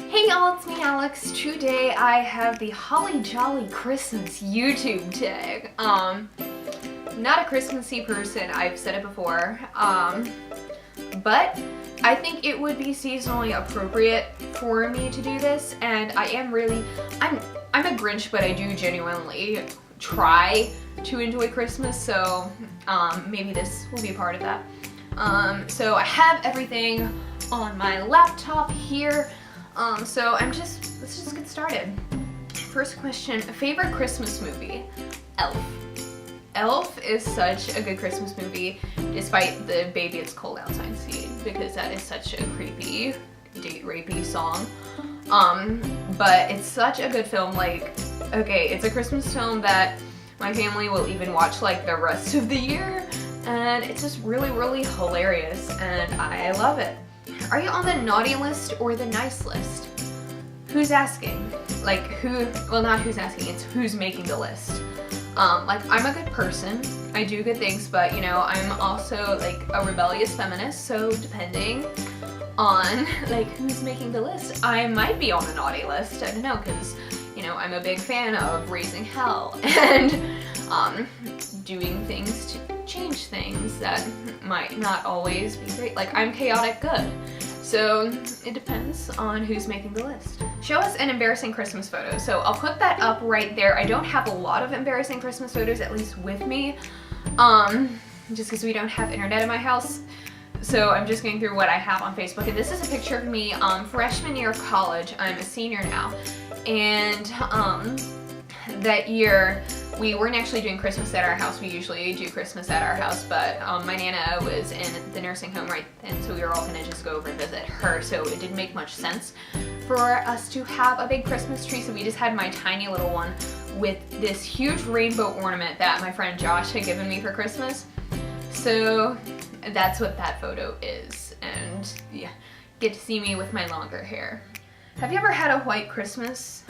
Hey y'all, it's me Alex. Today I have the Holly Jolly Christmas YouTube tag. Not a Christmassy person, I've said it before, but I think it would be seasonally appropriate for me to do this, and I'm a Grinch, but I do genuinely try to enjoy Christmas, so maybe this will be a part of that. So I have everything on my laptop here. So let's just get started. First question, favorite Christmas movie? Elf. Elf is such a good Christmas movie, despite the Baby It's Cold Outside scene, because that is such a creepy, date rapey song. But it's such a good film. Like, okay, it's a Christmas film that my family will even watch like the rest of the year, and it's just really, really hilarious, and I love it. Are you on the naughty list or the nice list? Who's asking? Like well, not who's asking, it's who's making the list. Like, I'm a good person, I do good things, but you know, I'm also like a rebellious feminist, so depending on like who's making the list, I might be on the naughty list. I don't know, because you know, I'm a big fan of raising hell and doing things to change things that might not always be great. Like, I'm chaotic good. So it depends on who's making the list. Show us an embarrassing Christmas photo. So I'll put that up right there. I don't have a lot of embarrassing Christmas photos, at least with me, just because we don't have internet in my house. So I'm just going through what I have on Facebook. And this is a picture of me freshman year of college. I'm a senior now. And that year, we weren't actually doing Christmas at our house. We usually do Christmas at our house, but my Nana was in the nursing home right then, so we were all gonna just go over and visit her, so it didn't make much sense for us to have a big Christmas tree, so we just had my tiny little one with this huge rainbow ornament that my friend Josh had given me for Christmas. So that's what that photo is, and yeah, get to see me with my longer hair. Have you ever had a white Christmas?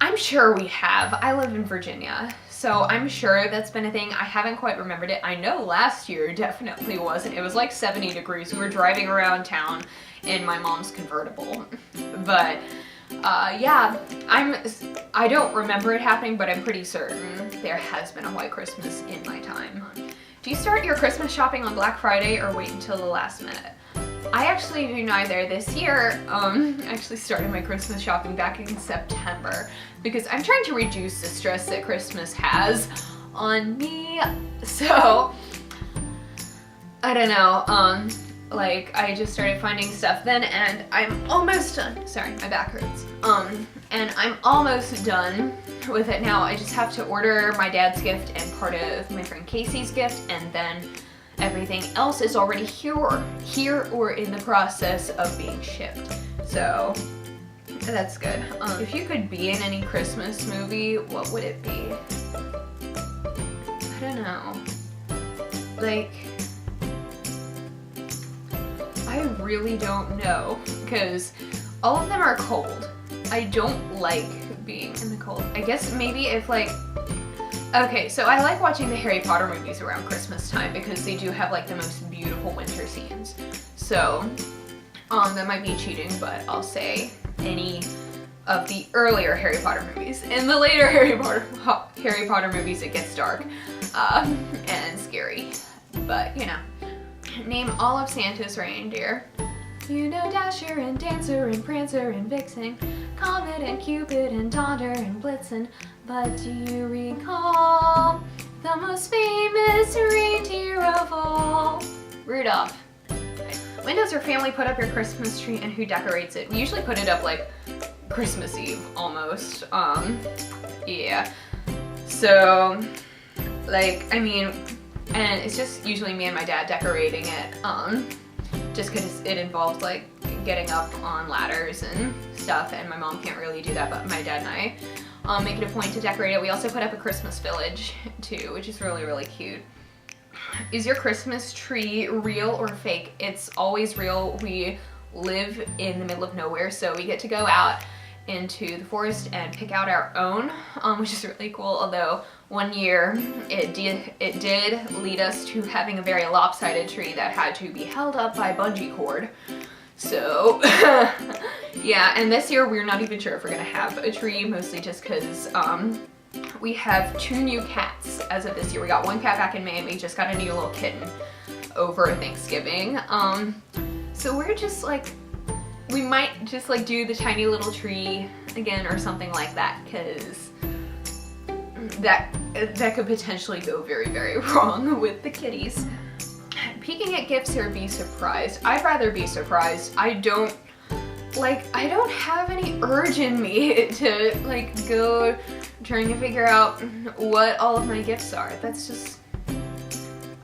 I'm sure we have. I live in Virginia, so I'm sure that's been a thing. I haven't quite remembered it. I know last year definitely wasn't. It was like 70 degrees. We were driving around town in my mom's convertible. But yeah, I don't remember it happening, but I'm pretty certain there has been a white Christmas in my time. Do you start your Christmas shopping on Black Friday or wait until the last minute? I actually do neither. This year, I actually started my Christmas shopping back in September because I'm trying to reduce the stress that Christmas has on me. So, I don't know, like, I just started finding stuff then, and I'm almost done. Sorry, my back hurts. And I'm almost done with it now. I just have to order my dad's gift and part of my friend Casey's gift, and then everything else is already here or in the process of being shipped. So that's good. If you could be in any Christmas movie, what would it be? I don't know. Like, I really don't know, because all of them are cold. I don't like being in the cold. I guess maybe if like, okay, so I like watching the Harry Potter movies around Christmas time because they do have like the most beautiful winter scenes. So, that might be cheating, but I'll say any of the earlier Harry Potter movies. In the later Harry Potter movies, it gets dark and scary. But, you know, name all of Santa's reindeer. You know Dasher and Dancer and Prancer and Vixen, Comet and Cupid and Dodger and Blitzen. But do you recall the most famous reindeer of all? Rudolph. Okay. When does your family put up your Christmas tree and who decorates it? We usually put it up like Christmas Eve almost. Yeah. So, like, I mean, and it's just usually me and my dad decorating it. Just because it involves like getting up on ladders and stuff, and my mom can't really do that, but my dad and I make it a point to decorate it. We also put up a Christmas village too, which is really, really cute. Is your Christmas tree real or fake? It's always real. We live in the middle of nowhere, so we get to go out into the forest and pick out our own, which is really cool. Although one year it did lead us to having a very lopsided tree that had to be held up by bungee cord. So yeah, and this year we're not even sure if we're gonna have a tree, mostly just because we have 2 new cats as of this year. We got 1 cat back in May and we just got a new little kitten over Thanksgiving. So we're just like, we might just like do the tiny little tree again or something like that, because that could potentially go very, very wrong with the kitties. Peeking at gifts or be surprised? I'd rather be surprised. I don't have any urge in me to like go trying to figure out what all of my gifts are. That's just,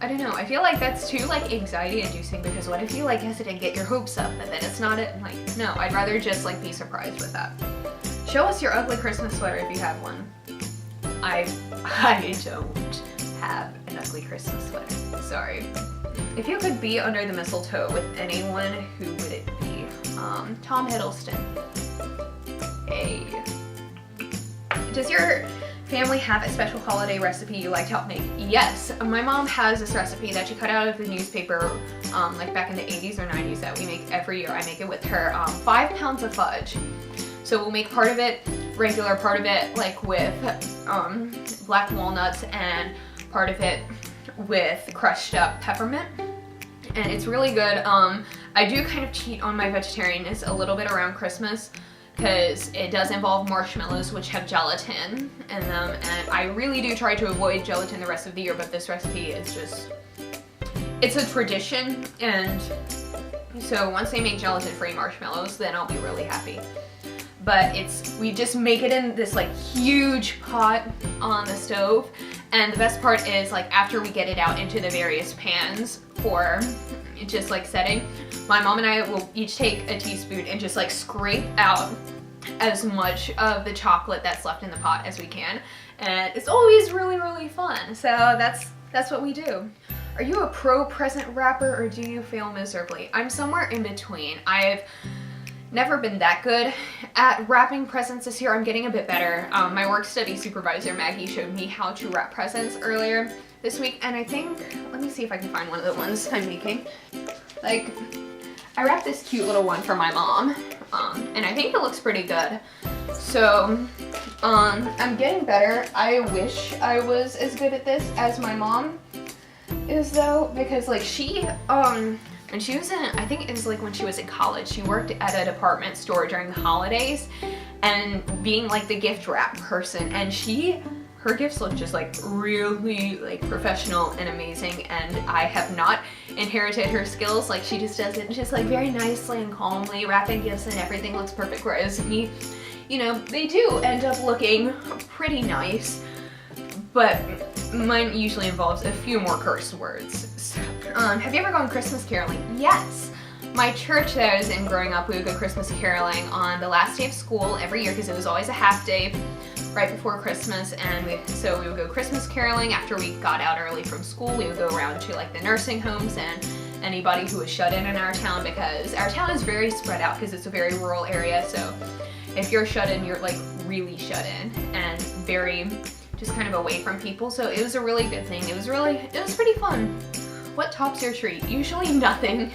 I don't know. I feel like that's too like anxiety inducing, because what if you like hesitate, get your hopes up and then it's not it? Like, no, I'd rather just like be surprised with that. Show us your ugly Christmas sweater if you have one. I don't have an ugly Christmas sweater. Sorry. If you could be under the mistletoe with anyone, who would it be? Tom Hiddleston. Hey. Does your family have a special holiday recipe you like to help make? Yes, my mom has this recipe that she cut out of the newspaper like back in the 80s or 90s that we make every year. I make it with her. 5 pounds of fudge. So we'll make part of it regular, part of it like with black walnuts, and part of it with crushed up peppermint. And it's really good. I do kind of cheat on my vegetarianness a little bit around Christmas, because it does involve marshmallows, which have gelatin in them, and I really do try to avoid gelatin the rest of the year, but this recipe is just, it's a tradition, and so once they make gelatin-free marshmallows, then I'll be really happy. But we just make it in this like huge pot on the stove, and the best part is like after we get it out into the various pans for just like setting, my mom and I will each take a teaspoon and just like scrape out as much of the chocolate that's left in the pot as we can, and it's always really, really fun. So that's what we do. Are you a pro present wrapper or do you fail miserably? I'm somewhere in between. I've never been that good at wrapping presents this year. I'm getting a bit better. My work study supervisor, Maggie, showed me how to wrap presents earlier this week, and I think, let me see if I can find one of the ones I'm making. Like, I wrapped this cute little one for my mom, and I think it looks pretty good. So, I'm getting better. I wish I was as good at this as my mom is though, because like she, when she was in, I think it was like when she was in college, she worked at a department store during the holidays and being like the gift wrap person, and her gifts look just like really like professional and amazing, and I have not inherited her skills. Like, she just does it just like very nicely and calmly, wrapping gifts and everything looks perfect, whereas me, you know, they do end up looking pretty nice, but mine usually involves a few more curse words. So, have you ever gone Christmas caroling? Yes. My church that I was in growing up, we would go Christmas caroling on the last day of school every year, because it was always a half day right before Christmas, and so we would go Christmas caroling after we got out early from school. We would go around to like the nursing homes and anybody who was shut in our town, because our town is very spread out because it's a very rural area. So if you're shut in, you're like really shut in and very just kind of away from people. So it was a really good thing. It was pretty fun. What tops your tree? Usually nothing.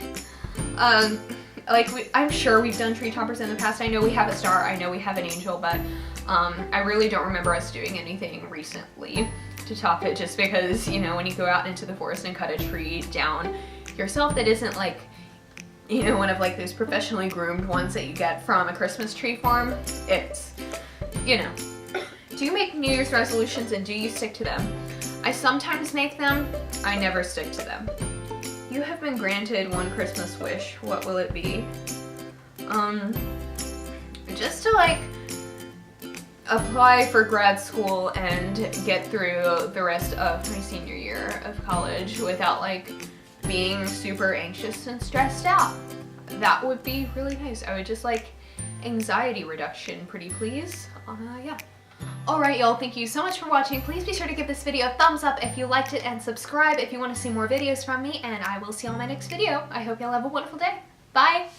I'm sure we've done tree toppers in the past. I know we have a star, I know we have an angel, but I really don't remember us doing anything recently to top it, just because, you know, when you go out into the forest and cut a tree down yourself that isn't like, you know, one of like those professionally groomed ones that you get from a Christmas tree farm, it's, you know. Do you make New Year's resolutions and do you stick to them? I sometimes make them, I never stick to them. You have been granted one Christmas wish, what will it be? Just to like apply for grad school and get through the rest of my senior year of college without like being super anxious and stressed out. That would be really nice. I would just like anxiety reduction, pretty please. Yeah. Alright y'all, thank you so much for watching. Please be sure to give this video a thumbs up if you liked it, and subscribe if you want to see more videos from me, and I will see you on my next video. I hope y'all have a wonderful day. Bye!